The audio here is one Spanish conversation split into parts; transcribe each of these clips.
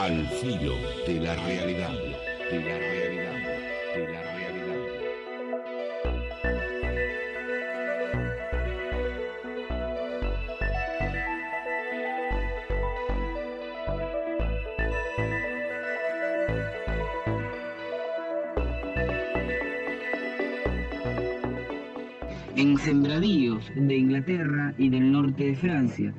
Al filo de la realidad, de la realidad, de la realidad. En sembradíos de Inglaterra y del norte de Francia,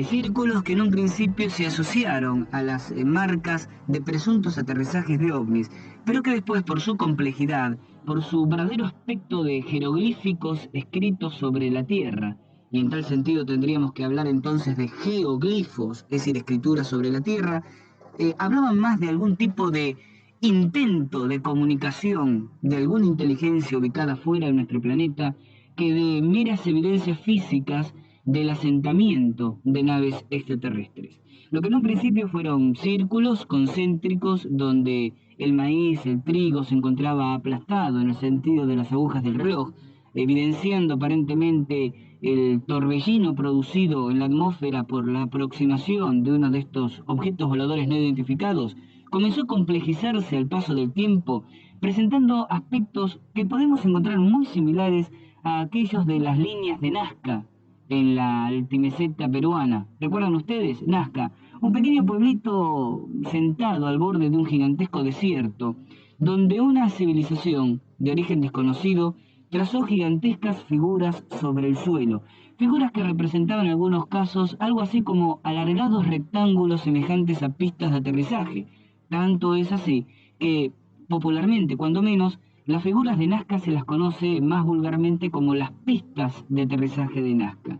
círculos que en un principio se asociaron a las marcas de presuntos aterrizajes de ovnis, pero que después, por su complejidad, por su verdadero aspecto de jeroglíficos escritos sobre la Tierra, y en tal sentido tendríamos que hablar entonces de geoglifos, es decir, escrituras sobre la Tierra, hablaban más de algún tipo de intento de comunicación de alguna inteligencia ubicada fuera de nuestro planeta que de meras evidencias físicas del asentamiento de naves extraterrestres. Lo que en un principio fueron círculos concéntricos donde el maíz, el trigo se encontraba aplastado en el sentido de las agujas del reloj, evidenciando aparentemente el torbellino producido en la atmósfera por la aproximación de uno de estos objetos voladores no identificados, comenzó a complejizarse al paso del tiempo, presentando aspectos que podemos encontrar muy similares a aquellos de las líneas de Nazca en la altimeseta peruana. ¿Recuerdan ustedes? Nazca, un pequeño pueblito sentado al borde de un gigantesco desierto, donde una civilización de origen desconocido trazó gigantescas figuras sobre el suelo, figuras que representaban en algunos casos algo así como alargados rectángulos semejantes a pistas de aterrizaje. Tanto es así que, popularmente, cuando menos, las figuras de Nazca se las conoce más vulgarmente como las pistas de aterrizaje de Nazca.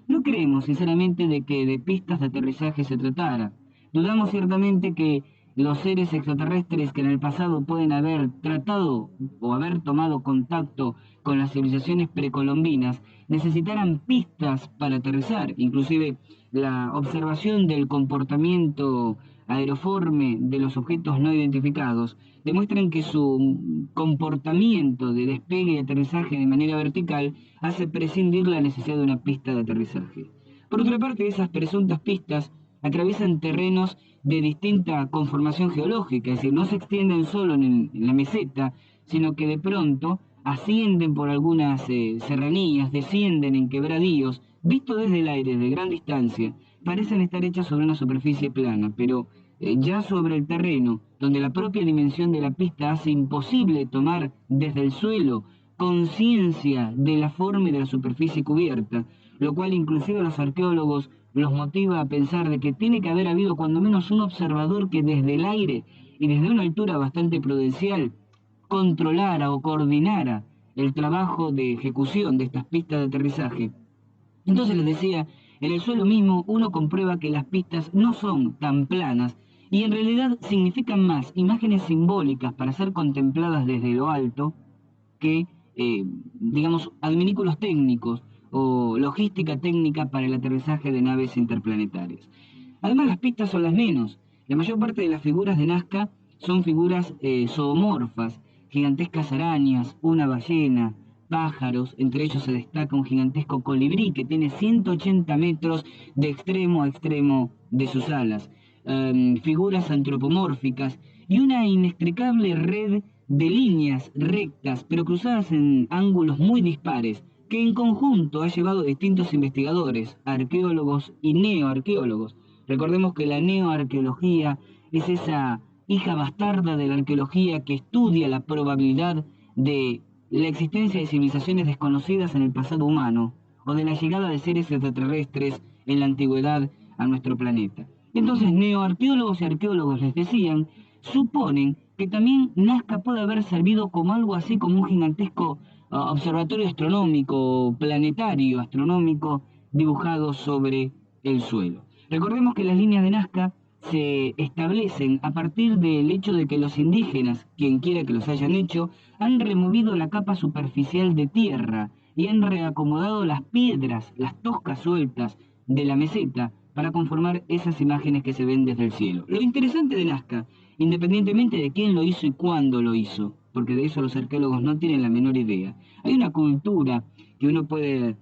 No creemos, sinceramente, de que de pistas de aterrizaje se tratara. Dudamos ciertamente que los seres extraterrestres que en el pasado pueden haber tratado o haber tomado contacto con las civilizaciones precolombinas necesitaran pistas para aterrizar, inclusive la observación del comportamiento aeroforme de los objetos no identificados demuestran que su comportamiento de despegue y aterrizaje de manera vertical hace prescindir la necesidad de una pista de aterrizaje. Por otra parte, esas presuntas pistas atraviesan terrenos de distinta conformación geológica, es decir, no se extienden solo en la meseta, sino que de pronto ascienden por algunas serranías, descienden en quebradíos, visto desde el aire de gran distancia, parecen estar hechas sobre una superficie plana, pero ya sobre el terreno, donde la propia dimensión de la pista hace imposible tomar desde el suelo conciencia de la forma y de la superficie cubierta, lo cual inclusive a los arqueólogos los motiva a pensar de que tiene que haber habido cuando menos un observador que desde el aire y desde una altura bastante prudencial controlara o coordinara el trabajo de ejecución de estas pistas de aterrizaje. Entonces les decía, en el suelo mismo uno comprueba que las pistas no son tan planas y en realidad significan más imágenes simbólicas para ser contempladas desde lo alto que, digamos, adminículos técnicos o logística técnica para el aterrizaje de naves interplanetarias. Además, las pistas son las menos. La mayor parte de las figuras de Nazca son figuras zoomorfas, gigantescas arañas, una ballena, pájaros, entre ellos se destaca un gigantesco colibrí que tiene 180 metros de extremo a extremo de sus alas, figuras antropomórficas y una inextricable red de líneas rectas pero cruzadas en ángulos muy dispares que en conjunto ha llevado a distintos investigadores, arqueólogos y neoarqueólogos. Recordemos que la neoarqueología es esa hija bastarda de la arqueología que estudia la probabilidad de la existencia de civilizaciones desconocidas en el pasado humano o de la llegada de seres extraterrestres en la antigüedad a nuestro planeta. Entonces, neoarqueólogos y arqueólogos, les decían, suponen que también Nazca puede haber servido como algo así como un gigantesco observatorio astronómico, planetario astronómico, dibujado sobre el suelo. Recordemos que las líneas de Nazca se establecen a partir del hecho de que los indígenas, quien quiera que los hayan hecho, han removido la capa superficial de tierra y han reacomodado las piedras, las toscas sueltas de la meseta para conformar esas imágenes que se ven desde el cielo. Lo interesante de Nazca, independientemente de quién lo hizo y cuándo lo hizo, porque de eso los arqueólogos no tienen la menor idea, hay una cultura que uno puede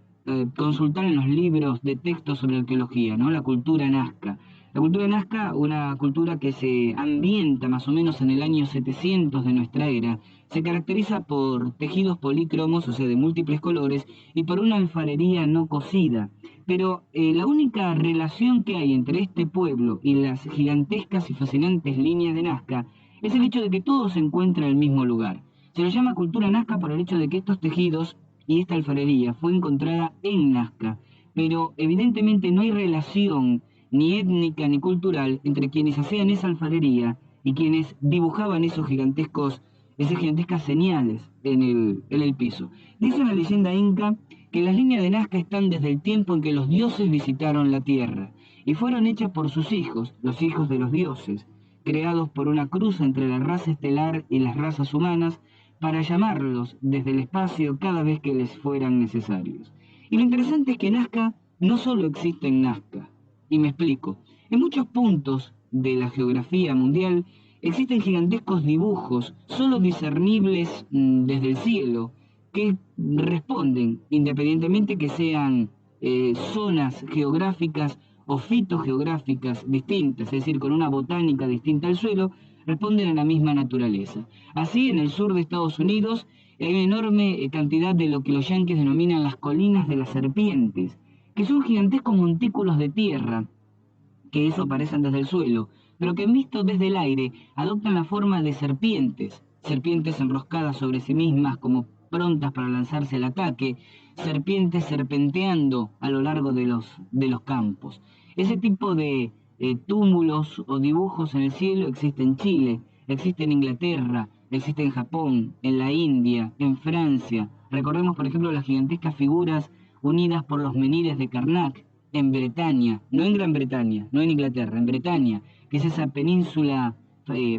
consultar en los libros de texto sobre arqueología, ¿no? La cultura Nazca. La cultura nazca, una cultura que se ambienta más o menos en el año 700 de nuestra era, se caracteriza por tejidos polícromos, o sea, de múltiples colores, y por una alfarería no cosida. Pero la única relación que hay entre este pueblo y las gigantescas y fascinantes líneas de Nazca es el hecho de que todo se encuentra en el mismo lugar. Se lo llama cultura Nazca por el hecho de que estos tejidos y esta alfarería fue encontrada en Nazca, pero evidentemente no hay relación ni étnica ni cultural entre quienes hacían esa alfarería y quienes dibujaban esas gigantescas señales en el piso. Dice la leyenda inca que las líneas de Nazca están desde el tiempo en que los dioses visitaron la tierra y fueron hechas por sus hijos, los hijos de los dioses, creados por una cruz entre la raza estelar y las razas humanas para llamarlos desde el espacio cada vez que les fueran necesarios. Y lo interesante es que Nazca no solo existe en Nazca, y me explico. En muchos puntos de la geografía mundial existen gigantescos dibujos, solo discernibles desde el cielo, que responden, independientemente que sean zonas geográficas o fitogeográficas distintas, es decir, con una botánica distinta al suelo, responden a la misma naturaleza. Así, en el sur de Estados Unidos hay una enorme cantidad de lo que los yanquis denominan las colinas de las serpientes, que son gigantescos montículos de tierra, que eso aparecen desde el suelo, pero que visto desde el aire adoptan la forma de serpientes, serpientes enroscadas sobre sí mismas como prontas para lanzarse al ataque, serpientes serpenteando a lo largo de los campos. Ese tipo de túmulos o dibujos en el cielo existe en Chile, existe en Inglaterra, existe en Japón, en la India, en Francia. Recordemos, por ejemplo, las gigantescas figuras unidas por los menires de Karnak, en Bretaña, no en Gran Bretaña, no en Inglaterra, en Bretaña, que es esa península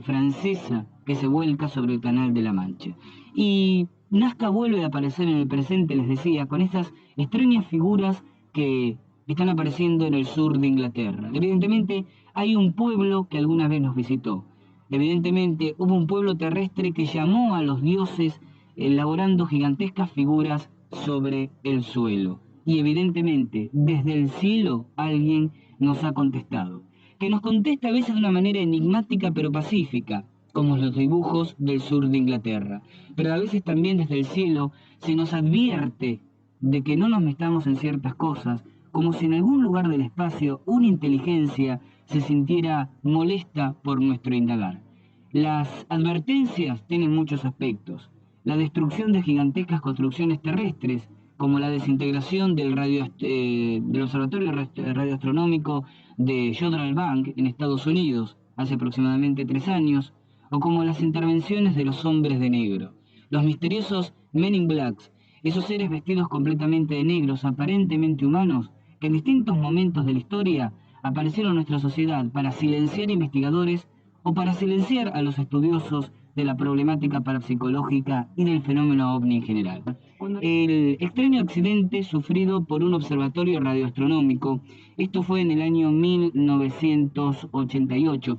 francesa que se vuelca sobre el Canal de la Mancha. Y Nazca vuelve a aparecer en el presente, les decía, con estas extrañas figuras que están apareciendo en el sur de Inglaterra. Evidentemente hay un pueblo que alguna vez nos visitó. Evidentemente hubo un pueblo terrestre que llamó a los dioses elaborando gigantescas figuras sobre el suelo. Y evidentemente desde el cielo alguien nos ha contestado. Que nos contesta a veces de una manera enigmática pero pacífica, como los dibujos del sur de Inglaterra. Pero a veces también desde el cielo se nos advierte de que no nos metamos en ciertas cosas, como si en algún lugar del espacio una inteligencia se sintiera molesta por nuestro indagar. Las advertencias tienen muchos aspectos. La destrucción de gigantescas construcciones terrestres, como la desintegración del Observatorio Radioastronómico de Jodrell Bank en Estados Unidos hace aproximadamente 3 años, o como las intervenciones de los hombres de negro, los misteriosos Men in Blacks, esos seres vestidos completamente de negros, aparentemente humanos, que en distintos momentos de la historia aparecieron en nuestra sociedad para silenciar investigadores o para silenciar a los estudiosos de la problemática parapsicológica y del fenómeno ovni en general. El extraño accidente sufrido por un observatorio radioastronómico, esto fue en el año 1988.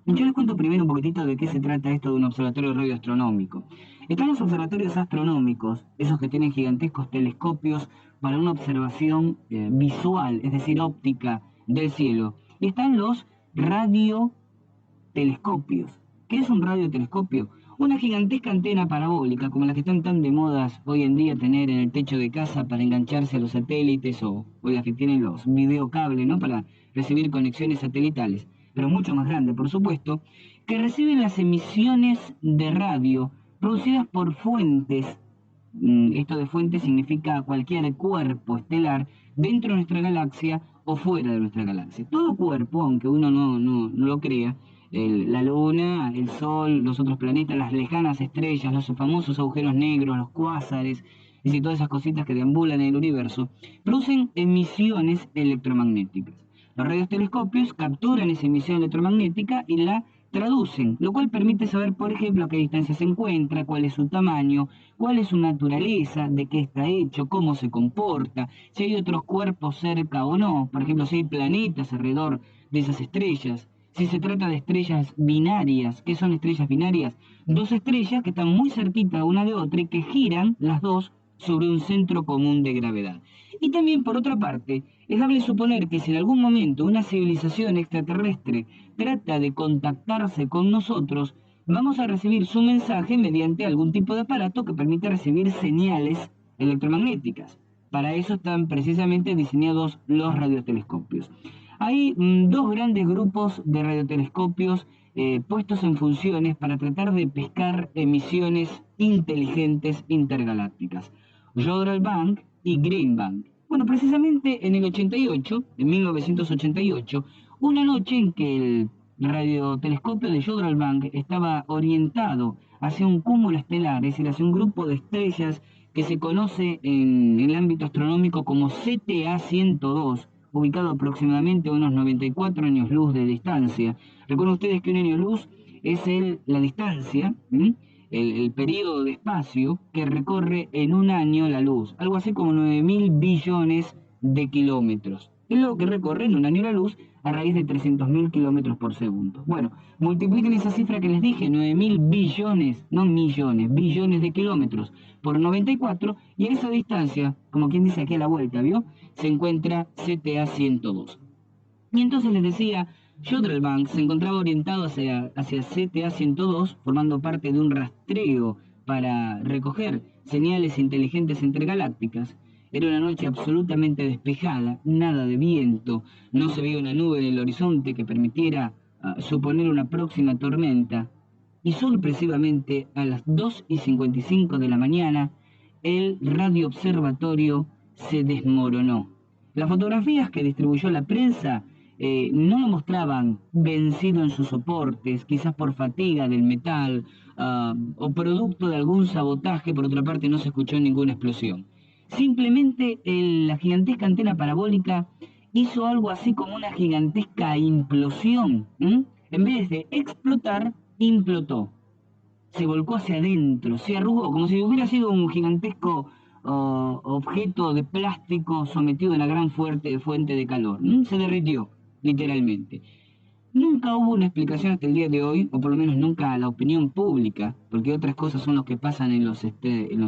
Yo les cuento primero un poquitito de qué se trata esto de un observatorio radioastronómico. Están los observatorios astronómicos, esos que tienen gigantescos telescopios para una observación visual, es decir, óptica del cielo. Y están los radiotelescopios. ¿Qué es un radiotelescopio? Una gigantesca antena parabólica, como las que están tan de modas hoy en día tener en el techo de casa para engancharse a los satélites o las que tienen los videocables, ¿no? Para recibir conexiones satelitales, pero mucho más grande, por supuesto, que reciben las emisiones de radio producidas por fuentes. Esto de fuente significa cualquier cuerpo estelar dentro de nuestra galaxia o fuera de nuestra galaxia. Todo cuerpo, aunque uno no lo crea, la luna, el sol, los otros planetas, las lejanas estrellas, los famosos agujeros negros, los cuásares, es decir, todas esas cositas que deambulan en el universo, producen emisiones electromagnéticas. Los radiotelescopios capturan esa emisión electromagnética y la traducen, lo cual permite saber, por ejemplo, a qué distancia se encuentra, cuál es su tamaño, cuál es su naturaleza, de qué está hecho, cómo se comporta, si hay otros cuerpos cerca o no, por ejemplo, si hay planetas alrededor de esas estrellas, si se trata de estrellas binarias. ¿Qué son estrellas binarias? Dos estrellas que están muy cerquita una de otra y que giran las dos sobre un centro común de gravedad. Y también, por otra parte, es dable suponer que si en algún momento una civilización extraterrestre trata de contactarse con nosotros, vamos a recibir su mensaje mediante algún tipo de aparato que permite recibir señales electromagnéticas. Para eso están precisamente diseñados los radiotelescopios. Hay dos grandes grupos de radiotelescopios puestos en funciones para tratar de pescar emisiones inteligentes intergalácticas. Jodrell Bank y Green Bank. Bueno, precisamente en el 88, en 1988, una noche en que el radiotelescopio de Jodrell Bank estaba orientado hacia un cúmulo estelar, es decir, hacia un grupo de estrellas que se conoce en el ámbito astronómico como CTA-102, ubicado aproximadamente a unos 94 años luz de distancia. Recuerden ustedes que un año luz es la distancia, el periodo de espacio que recorre en un año la luz, algo así como 9.000 billones de kilómetros. Es lo que recorre en un año la luz a raíz de 300.000 kilómetros por segundo. Bueno, multipliquen esa cifra que les dije, 9.000 billones, no millones, billones de kilómetros por 94, y en esa distancia, como quien dice aquí a la vuelta, ¿vio?, se encuentra CTA-102. Y entonces les decía, Jodrell Bank se encontraba orientado hacia CTA-102, formando parte de un rastreo para recoger señales inteligentes intergalácticas. Era una noche absolutamente despejada, nada de viento, no se veía una nube en el horizonte que permitiera suponer una próxima tormenta. Y sorpresivamente, a las 2:55 de la mañana, el radioobservatorio se desmoronó. Las fotografías que distribuyó la prensa no lo mostraban vencido en sus soportes, quizás por fatiga del metal o producto de algún sabotaje. Por otra parte, no se escuchó ninguna explosión. Simplemente la gigantesca antena parabólica hizo algo así como una gigantesca implosión. En vez de explotar, implotó. Se volcó hacia adentro, se arrugó, como si hubiera sido un gigantesco objeto de plástico sometido a una gran fuente de calor. Se derritió, literalmente. Nunca hubo una explicación hasta el día de hoy, o por lo menos nunca a la opinión pública, porque otras cosas son lo que pasan en los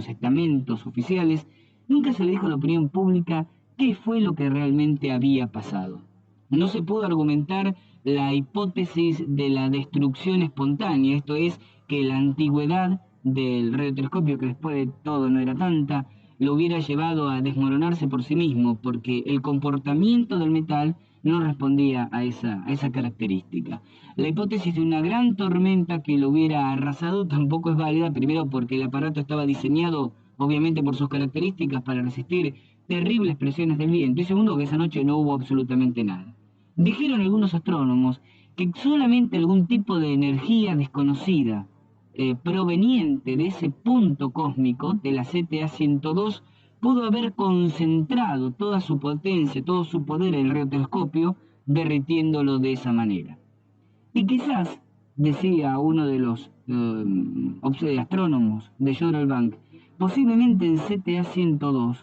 estamentos oficiales. Nunca se le dijo a la opinión pública qué fue lo que realmente había pasado. No se pudo argumentar la hipótesis de la destrucción espontánea, esto es, que la antigüedad del radiotelescopio, que después de todo no era tanta, lo hubiera llevado a desmoronarse por sí mismo, porque el comportamiento del metal no respondía a esa característica. La hipótesis de una gran tormenta que lo hubiera arrasado tampoco es válida, primero porque el aparato estaba diseñado, obviamente por sus características, para resistir terribles presiones del viento, y segundo que esa noche no hubo absolutamente nada. Dijeron algunos astrónomos que solamente algún tipo de energía desconocida proveniente de ese punto cósmico, de la CTA-102, pudo haber concentrado toda su potencia, todo su poder en el radiotelescopio, derritiéndolo de esa manera. Y quizás, decía uno de los astrónomos de Jodrell Bank, posiblemente en CTA-102,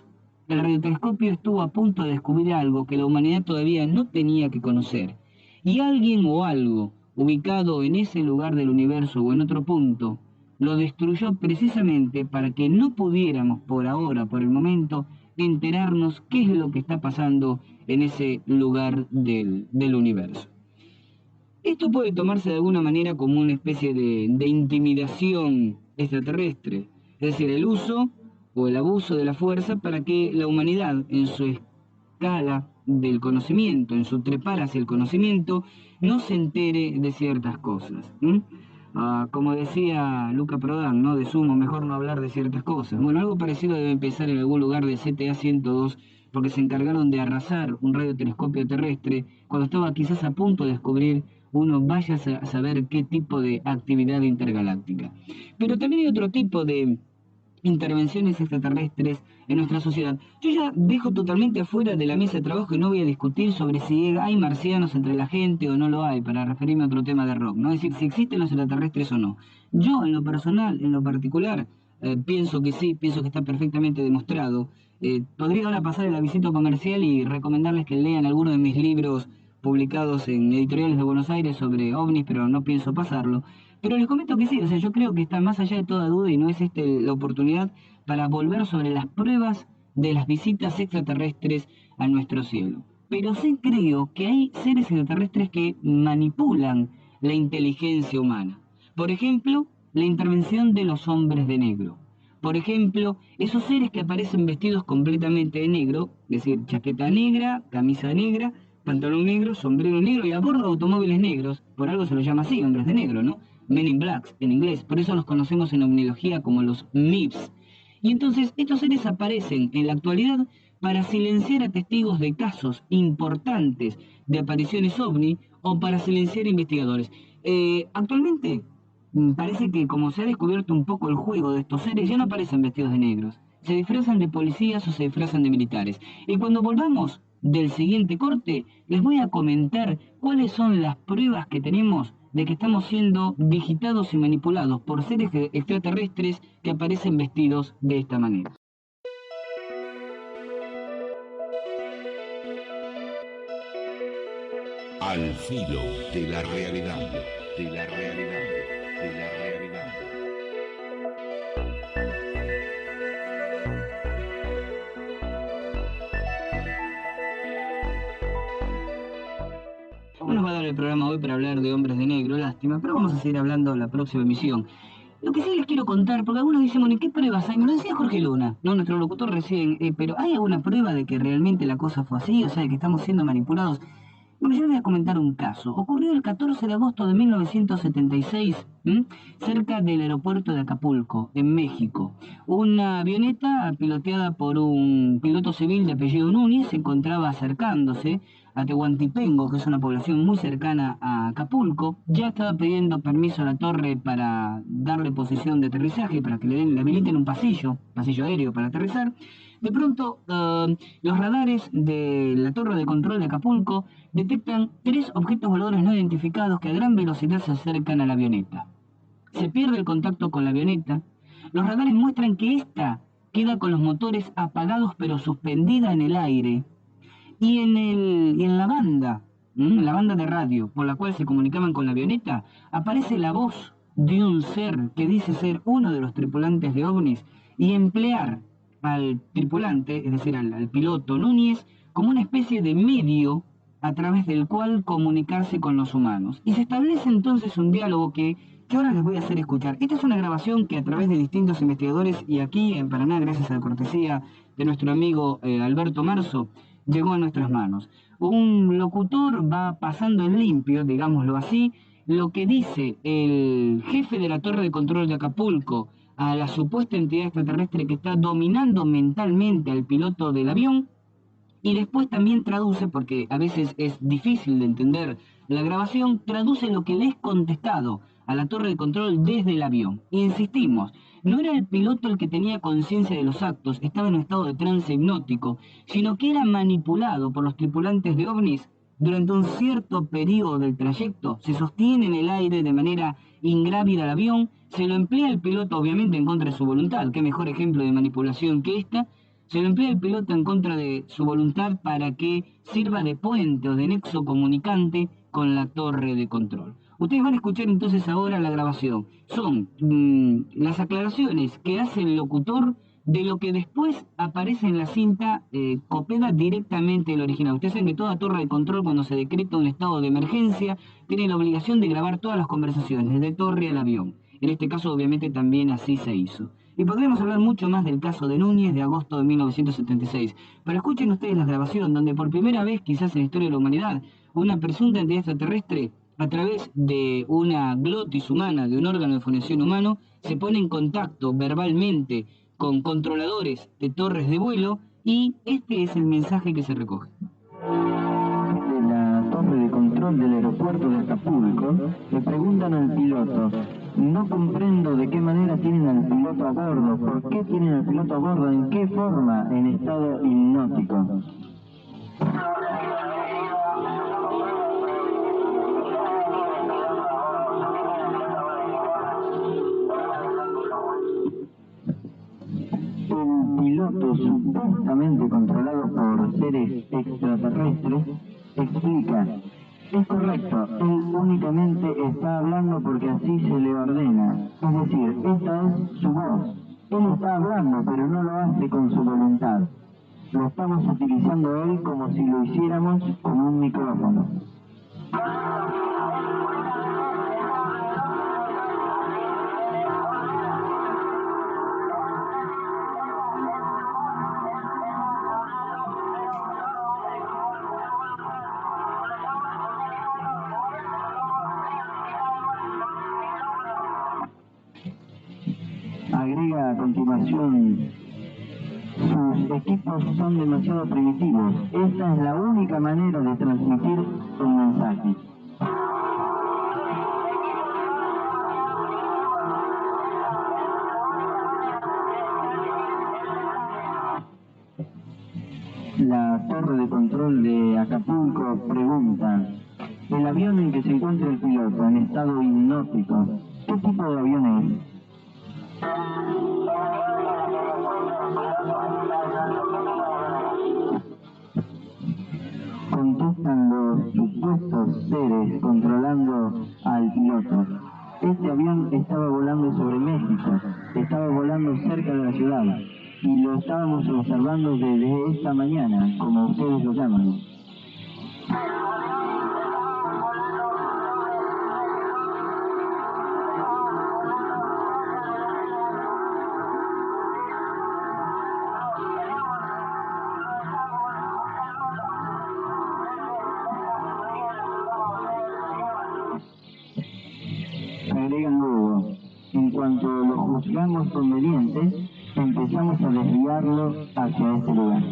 el radiotelescopio estuvo a punto de descubrir algo que la humanidad todavía no tenía que conocer. Y alguien o algo, ubicado en ese lugar del universo o en otro punto, lo destruyó precisamente para que no pudiéramos por ahora, por el momento, enterarnos qué es lo que está pasando en ese lugar del universo. Esto puede tomarse de alguna manera como una especie de intimidación extraterrestre, es decir, el uso o el abuso de la fuerza para que la humanidad, en su escala del conocimiento, en su trepar hacia el conocimiento, no se entere de ciertas cosas. Como decía Luca Prodan, ¿no?, de sumo, mejor no hablar de ciertas cosas. Bueno, algo parecido debe empezar en algún lugar de CTA-102, porque se encargaron de arrasar un radiotelescopio terrestre cuando estaba quizás a punto de descubrir uno vaya a saber qué tipo de actividad intergaláctica. Pero también hay otro tipo de intervenciones extraterrestres en nuestra sociedad. Yo ya dejo totalmente afuera de la mesa de trabajo y no voy a discutir sobre si hay marcianos entre la gente o no lo hay, para referirme a otro tema de rock, ¿no? Es decir, si existen los extraterrestres o no. Yo, en lo personal, en lo particular, pienso que sí, pienso que está perfectamente demostrado. Podría ahora pasar el avisito comercial y recomendarles que lean alguno de mis libros publicados en editoriales de Buenos Aires sobre ovnis, pero no pienso pasarlo. Pero les comento que sí, o sea, yo creo que está más allá de toda duda y no es la oportunidad para volver sobre las pruebas de las visitas extraterrestres a nuestro cielo. Pero sí creo que hay seres extraterrestres que manipulan la inteligencia humana. Por ejemplo, la intervención de los hombres de negro. Por ejemplo, esos seres que aparecen vestidos completamente de negro, es decir, chaqueta negra, camisa negra, pantalón negro, sombrero negro y a bordo de automóviles negros, por algo se los llama así, hombres de negro, ¿no? Men in Blacks en inglés, por eso los conocemos en omnilogía como los MIBs. Y entonces estos seres aparecen en la actualidad para silenciar a testigos de casos importantes de apariciones ovni o para silenciar investigadores. Actualmente parece que como se ha descubierto un poco el juego de estos seres, ya no aparecen vestidos de negros. Se disfrazan de policías o se disfrazan de militares. Y cuando volvamos del siguiente corte, les voy a comentar cuáles son las pruebas que tenemos de que estamos siendo digitados y manipulados por seres extraterrestres que aparecen vestidos de esta manera. Al filo de la realidad, de la realidad, de la realidad. No nos va a dar el programa hoy para hablar de hombres de negro, lástima, pero vamos a seguir hablando en la próxima emisión. Lo que sí les quiero contar, porque algunos dicen, bueno, ¿y qué pruebas hay? Me lo decía Jorge Luna, no nuestro locutor recién, pero ¿hay alguna prueba de que realmente la cosa fue así? O sea, de que estamos siendo manipulados. Bueno, yo les voy a comentar un caso. Ocurrió el 14 de agosto de 1976, cerca del aeropuerto de Acapulco, en México. Una avioneta piloteada por un piloto civil de apellido Núñez se encontraba acercándose a Tehuantipengo, que es una población muy cercana a Acapulco. Ya estaba pidiendo permiso a la torre para darle posición de aterrizaje, para que le habiliten un pasillo aéreo para aterrizar. De pronto, los radares de la torre de control de Acapulco detectan 3 objetos voladores no identificados que a gran velocidad se acercan a la avioneta. Se pierde el contacto con la avioneta. Los radares muestran que ésta queda con los motores apagados pero suspendida en el aire. Y en la banda de radio por la cual se comunicaban con la avioneta, aparece la voz de un ser que dice ser uno de los tripulantes de ovnis y emplear al tripulante, es decir, al piloto Núñez, como una especie de medio a través del cual comunicarse con los humanos. Y se establece entonces un diálogo que ahora les voy a hacer escuchar. Esta es una grabación que a través de distintos investigadores y aquí en Paraná, gracias a la cortesía de nuestro amigo Alberto Marzo, llegó a nuestras manos. Un locutor va pasando en limpio, digámoslo así, lo que dice el jefe de la torre de control de Acapulco a la supuesta entidad extraterrestre que está dominando mentalmente al piloto del avión, y después también traduce, porque a veces es difícil de entender la grabación, traduce lo que le es contestado a la torre de control desde el avión. Insistimos, no era el piloto el que tenía conciencia de los actos, estaba en un estado de trance hipnótico, sino que era manipulado por los tripulantes de ovnis durante un cierto periodo del trayecto. Se sostiene en el aire de manera ingrávida el avión, se lo emplea el piloto obviamente en contra de su voluntad, qué mejor ejemplo de manipulación que esta. Se lo emplea el piloto en contra de su voluntad para que sirva de puente o de nexo comunicante con la torre de control. Ustedes van a escuchar entonces ahora la grabación. Son las aclaraciones que hace el locutor de lo que después aparece en la cinta, copiada directamente del original. Ustedes saben que toda torre de control, cuando se decreta un estado de emergencia, tiene la obligación de grabar todas las conversaciones, desde torre al avión. En este caso, obviamente, también así se hizo. Y podríamos hablar mucho más del caso de Núñez de agosto de 1976. Pero escuchen ustedes la grabación donde por primera vez, quizás en la historia de la humanidad, una presunta entidad extraterrestre, a través de una glotis humana, de un órgano de fonación humano, se pone en contacto verbalmente con controladores de torres de vuelo y este es el mensaje que se recoge. De la torre de control del aeropuerto de Acapulco le preguntan al piloto: no comprendo de qué manera tienen al piloto a bordo, por qué tienen al piloto a bordo, en qué forma, en estado hipnótico. El piloto, supuestamente controlado por seres extraterrestres, explica: Es correcto, él únicamente está hablando porque así se le ordena. Es decir, esta es su voz. Él está hablando, pero no lo hace con su voluntad. Lo estamos utilizando él como si lo hiciéramos con un micrófono. Agrega a continuación: sus equipos son demasiado primitivos. Esta es la única manera de transmitir un mensaje. La torre de control de Acapulco pregunta: el avión en que se encuentra el piloto en estado hipnótico, ¿qué tipo de avión es? Contestan los supuestos seres controlando al piloto: este avión estaba volando sobre México, estaba volando cerca de la ciudad, y lo estábamos observando desde esta mañana, como ustedes lo llaman. Agregan luego: en cuanto lo juzgamos conveniente, empezamos a desviarlo hacia este lugar.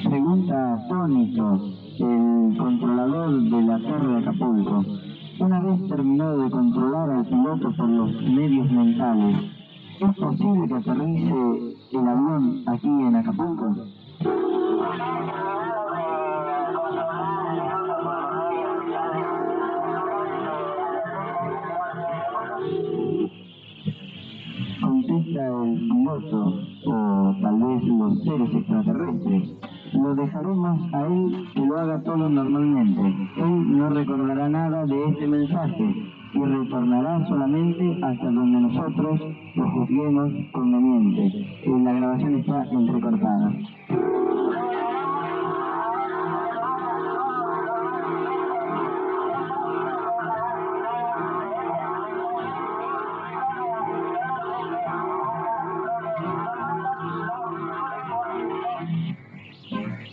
Pregunta atónito el controlador de la torre de Acapulco: una vez terminado de controlar al piloto por los medios mentales, ¿es posible que aterrice el avión aquí en Acapulco? Contesta el piloto, o tal vez los seres extraterrestres: lo dejaremos a él que lo haga todo normalmente. Él no recordará nada de este mensaje y retornará solamente hasta donde nosotros lo juzguemos conveniente. La grabación está entrecortada.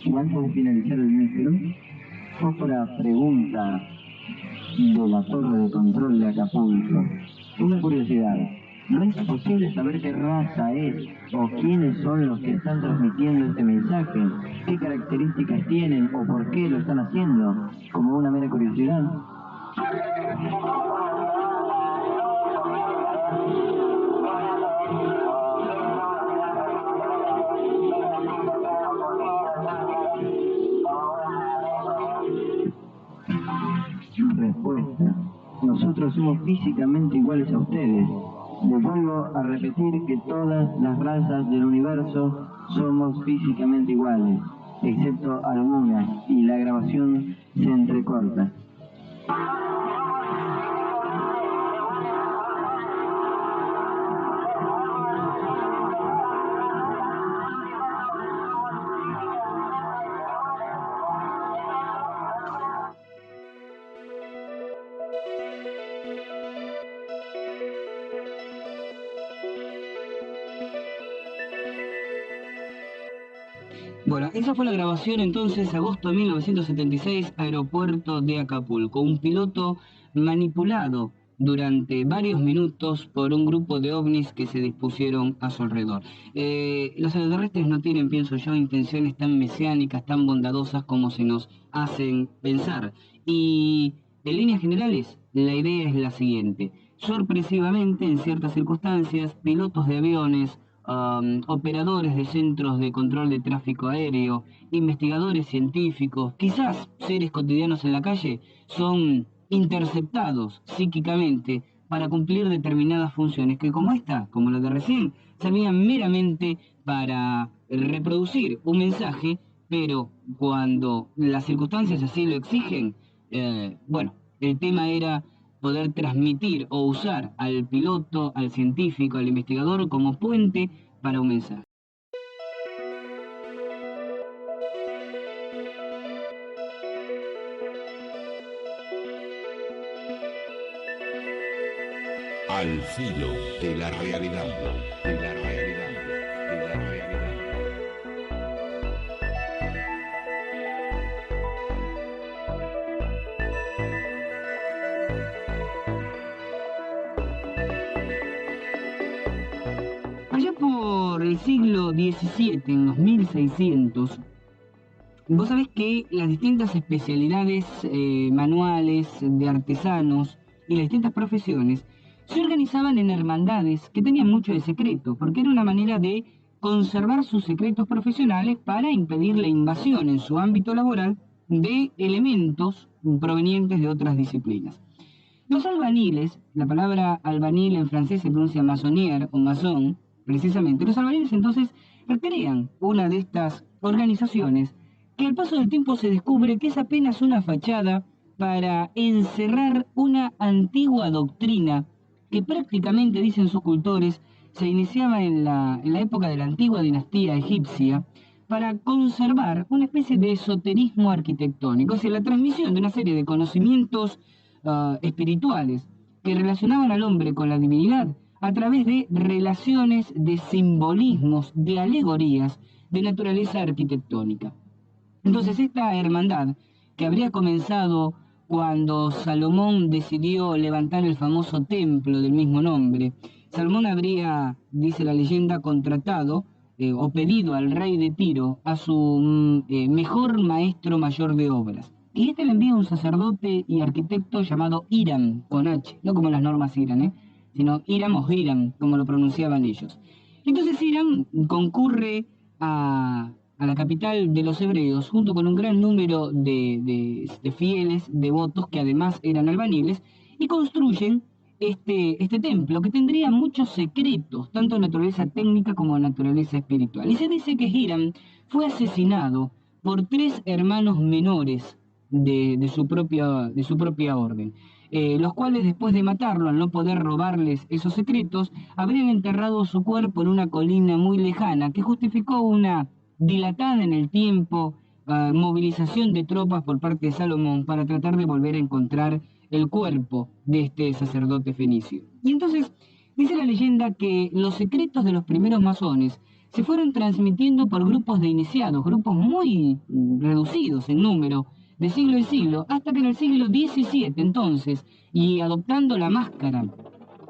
Y antes de finalizar el micro, otra pregunta de la torre de control de Acapulco. Una curiosidad: ¿no es posible saber qué raza es o quiénes son los que están transmitiendo este mensaje? ¿Qué características tienen o por qué lo están haciendo? Como una mera curiosidad. Respuesta: nosotros somos físicamente iguales a ustedes. Les vuelvo a repetir que todas las razas del universo somos físicamente iguales, excepto algunas, y la grabación se entrecorta. Bueno, esa fue la grabación entonces, agosto de 1976, aeropuerto de Acapulco. Un piloto manipulado durante varios minutos por un grupo de ovnis que se dispusieron a su alrededor. Los extraterrestres no tienen, pienso yo, intenciones tan mesiánicas, tan bondadosas como se nos hacen pensar. Y en líneas generales, la idea es la siguiente: sorpresivamente, en ciertas circunstancias, pilotos de aviones, operadores de centros de control de tráfico aéreo, investigadores científicos, quizás seres cotidianos en la calle, son interceptados psíquicamente para cumplir determinadas funciones, que como esta, como la de recién, servían meramente para reproducir un mensaje, pero cuando las circunstancias así lo exigen, bueno, el tema era poder transmitir o usar al piloto, al científico, al investigador como puente para un mensaje. Al filo de la realidad, de la realidad, de la realidad. Allá por el siglo XVII, en los 1600, vos sabés que las distintas especialidades manuales, de artesanos y las distintas profesiones se organizaban en hermandades que tenían mucho de secreto, porque era una manera de conservar sus secretos profesionales para impedir la invasión en su ámbito laboral de elementos provenientes de otras disciplinas. Los albaniles, la palabra albanil en francés se pronuncia maçonnier o masón, precisamente, los albaniles entonces crean una de estas organizaciones que al paso del tiempo se descubre que es apenas una fachada para encerrar una antigua doctrina que prácticamente, dicen sus cultores, se iniciaba en la época de la antigua dinastía egipcia para conservar una especie de esoterismo arquitectónico, es decir, la transmisión de una serie de conocimientos espirituales que relacionaban al hombre con la divinidad a través de relaciones, de simbolismos, de alegorías de naturaleza arquitectónica. Entonces esta hermandad, que habría comenzado cuando Salomón decidió levantar el famoso templo del mismo nombre, Salomón habría, dice la leyenda, contratado o pedido al rey de Tiro a su mejor maestro mayor de obras. Y este le envía un sacerdote y arquitecto llamado Hiram, con H, no como las normas Hiram, sino Hiram o Hiram, como lo pronunciaban ellos. Entonces Hiram concurre a la capital de los hebreos, junto con un gran número de fieles, devotos, que además eran albaniles, y construyen este templo, que tendría muchos secretos, tanto de naturaleza técnica como de naturaleza espiritual. Y se dice que Hiram fue asesinado por 3 hermanos menores de su propia orden, los cuales, después de matarlo, al no poder robarles esos secretos, habrían enterrado su cuerpo en una colina muy lejana, que justificó una dilatada en el tiempo movilización de tropas por parte de Salomón para tratar de volver a encontrar el cuerpo de este sacerdote fenicio. Y entonces dice la leyenda que los secretos de los primeros masones se fueron transmitiendo por grupos de iniciados, grupos muy reducidos en número, de siglo en siglo, hasta que en el siglo XVII entonces, y adoptando la máscara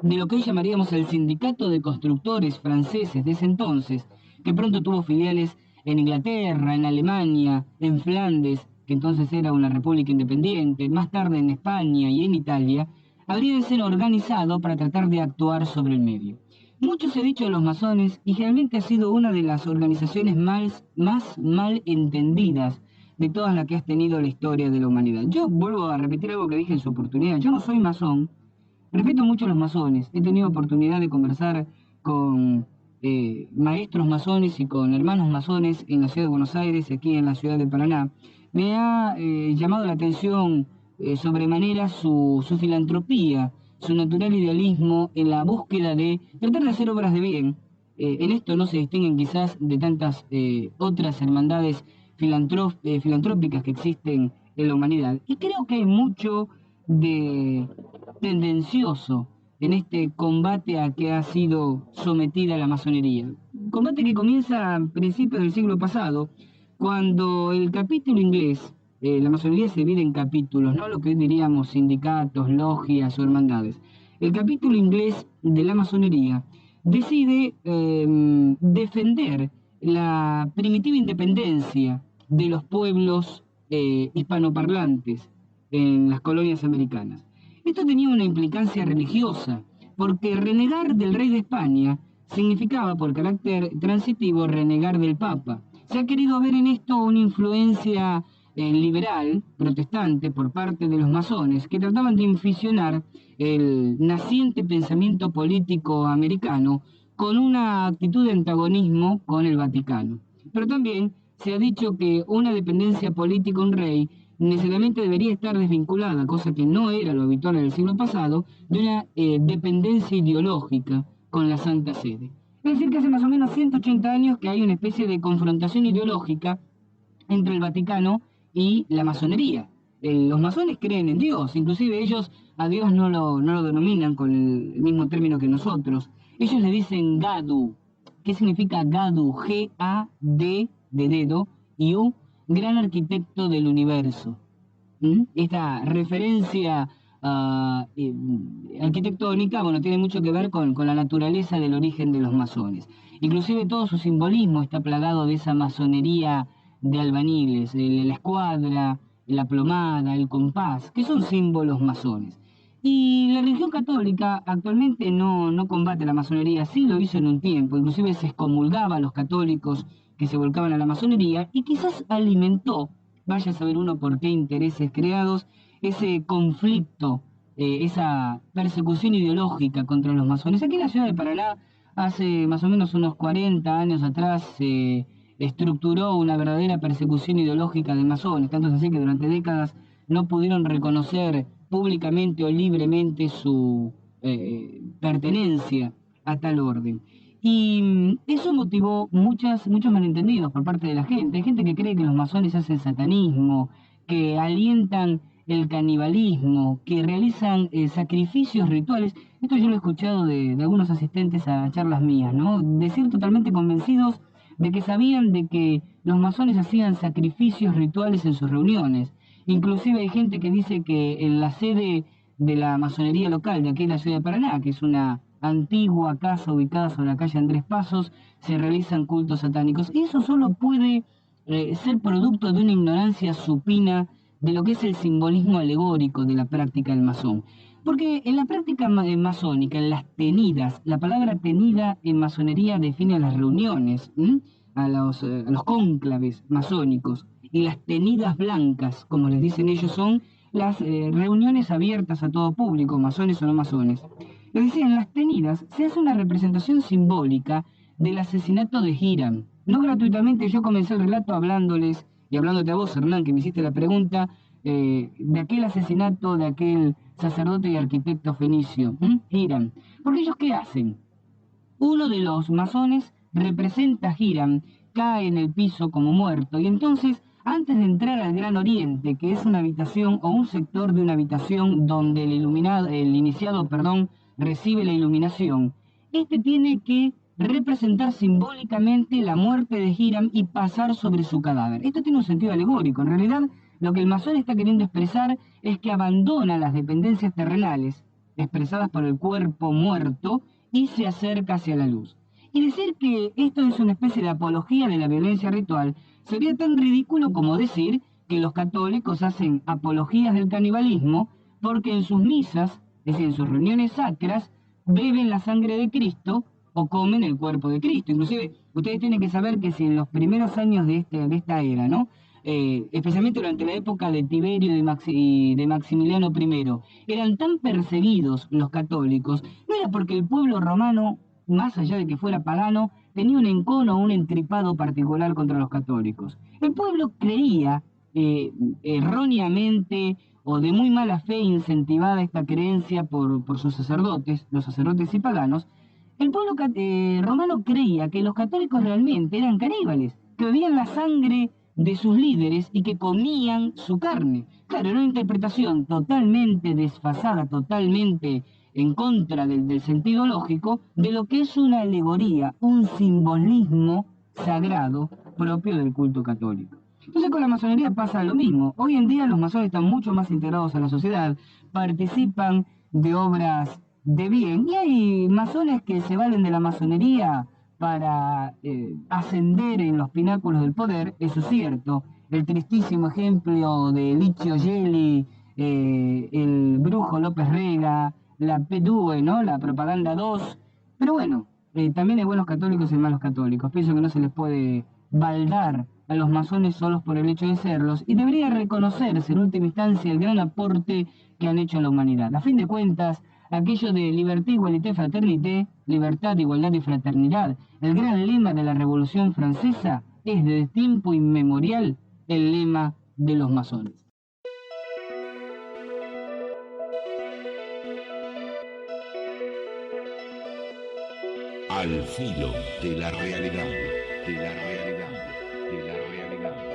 de lo que hoy llamaríamos el sindicato de constructores franceses de ese entonces, que pronto tuvo filiales en Inglaterra, en Alemania, en Flandes, que entonces era una república independiente, más tarde en España y en Italia, habría de ser organizado para tratar de actuar sobre el medio. Mucho se ha dicho de los masones y generalmente ha sido una de las organizaciones más mal entendidas de todas las que has tenido la historia de la humanidad. Yo vuelvo a repetir algo que dije en su oportunidad. Yo no soy masón, respeto mucho a los masones. He tenido oportunidad de conversar con maestros masones y con hermanos masones en la ciudad de Buenos Aires y aquí en la ciudad de Paraná. Me ha llamado la atención sobremanera su filantropía, su natural idealismo en la búsqueda de tratar de hacer obras de bien. En esto no se distinguen quizás de tantas otras hermandades filantrópicas que existen en la humanidad. Y creo que hay mucho de tendencioso en este combate a que ha sido sometida la masonería. Combate que comienza a principios del siglo pasado, cuando el capítulo inglés, la masonería se divide en capítulos, no lo que hoy diríamos sindicatos, logias o hermandades. El capítulo inglés de la masonería decide defender la primitiva independencia de los pueblos hispanoparlantes en las colonias americanas. Esto tenía una implicancia religiosa, porque renegar del rey de España significaba, por carácter transitivo, renegar del Papa. Se ha querido ver en esto una influencia liberal, protestante, por parte de los masones, que trataban de inficionar el naciente pensamiento político americano con una actitud de antagonismo con el Vaticano. Pero también se ha dicho que una dependencia política, un rey, necesariamente debería estar desvinculada, cosa que no era lo habitual en el siglo pasado, de una dependencia ideológica con la Santa Sede. Es decir, que hace más o menos 180 años que hay una especie de confrontación ideológica entre el Vaticano y la masonería. Los masones creen en Dios, inclusive ellos a Dios no lo denominan con el mismo término que nosotros. Ellos le dicen Gadu. ¿Qué significa Gadu? G-A-D de dedo y U, gran arquitecto del universo. Esta referencia arquitectónica, bueno, tiene mucho que ver con la naturaleza del origen de los masones. Inclusive todo su simbolismo está plagado de esa masonería de albañiles, la escuadra, la plomada, el compás, que son símbolos masones. Y la religión católica actualmente no combate la masonería, sí lo hizo en un tiempo, inclusive se excomulgaba a los católicos que se volcaban a la masonería y quizás alimentó, vaya a saber uno por qué intereses creados, ese conflicto, esa persecución ideológica contra los masones. Aquí en la ciudad de Paraná, hace más o menos unos 40 años atrás, se estructuró una verdadera persecución ideológica de masones, tanto es así que durante décadas no pudieron reconocer públicamente o libremente su pertenencia a tal orden. Y eso motivó muchos malentendidos por parte de la gente. Hay gente que cree que los masones hacen satanismo, que alientan el canibalismo, que realizan sacrificios rituales. Esto yo lo he escuchado de algunos asistentes a charlas mías, ¿no? Decir totalmente convencidos de que sabían de que los masones hacían sacrificios rituales en sus reuniones. Inclusive hay gente que dice que en la sede de la masonería local de aquí en la ciudad de Paraná, que es una antigua casa ubicada sobre la calle Andrés Pasos, se realizan cultos satánicos. Y eso solo puede ser producto de una ignorancia supina de lo que es el simbolismo alegórico de la práctica del masón. Porque en la práctica masónica, en las tenidas, la palabra tenida en masonería define a las reuniones, a los cónclaves masónicos. Y las tenidas blancas, como les dicen ellos, son las reuniones abiertas a todo público, masones o no masones. Es decir, en las tenidas se hace una representación simbólica del asesinato de Hiram. No gratuitamente yo comencé el relato hablándoles, y hablándote a vos, Hernán, que me hiciste la pregunta, de aquel asesinato de aquel sacerdote y arquitecto fenicio, Hiram. Porque ellos, ¿qué hacen? Uno de los masones representa a Hiram, cae en el piso como muerto, y entonces, antes de entrar al Gran Oriente, que es una habitación o un sector de una habitación donde el iniciado, recibe la iluminación, este tiene que representar simbólicamente la muerte de Hiram y pasar sobre su cadáver. Esto tiene un sentido alegórico. En realidad, lo que el masón está queriendo expresar es que abandona las dependencias terrenales, expresadas por el cuerpo muerto, y se acerca hacia la luz. Y decir que esto es una especie de apología de la violencia ritual sería tan ridículo como decir que los católicos hacen apologías del canibalismo porque en sus misas, es decir, en sus reuniones sacras, beben la sangre de Cristo o comen el cuerpo de Cristo. Inclusive, ustedes tienen que saber que si en los primeros años de esta era, ¿no? Especialmente durante la época de Tiberio y de Maximiliano I, eran tan perseguidos los católicos, no era porque el pueblo romano, más allá de que fuera pagano, tenía un encono o un entripado particular contra los católicos. El pueblo creía, erróneamente o de muy mala fe incentivada esta creencia por sus sacerdotes, los sacerdotes y paganos, el pueblo romano creía que los católicos realmente eran caníbales, que bebían la sangre de sus líderes y que comían su carne. Claro, era una interpretación totalmente desfasada, totalmente en contra del sentido lógico de lo que es una alegoría, un simbolismo sagrado propio del culto católico. Entonces con la masonería pasa lo mismo. Hoy en día los masones están mucho más integrados a la sociedad, participan de obras de bien, y hay masones que se valen de la masonería para ascender en los pináculos del poder, eso es cierto. El tristísimo ejemplo de Licio Gelli, el brujo López Rega, la P2, ¿no? La Propaganda 2. Pero bueno, también hay buenos católicos y malos católicos. Pienso que no se les puede baldar a los masones solos por el hecho de serlos y debería reconocerse en última instancia el gran aporte que han hecho a la humanidad. A fin de cuentas, aquello de liberté, igualité, fraternité, libertad, igualdad y fraternidad, el gran lema de la Revolución Francesa, es desde tiempo inmemorial el lema de los masones. Al filo de la realidad, de la realidad, de la realidad.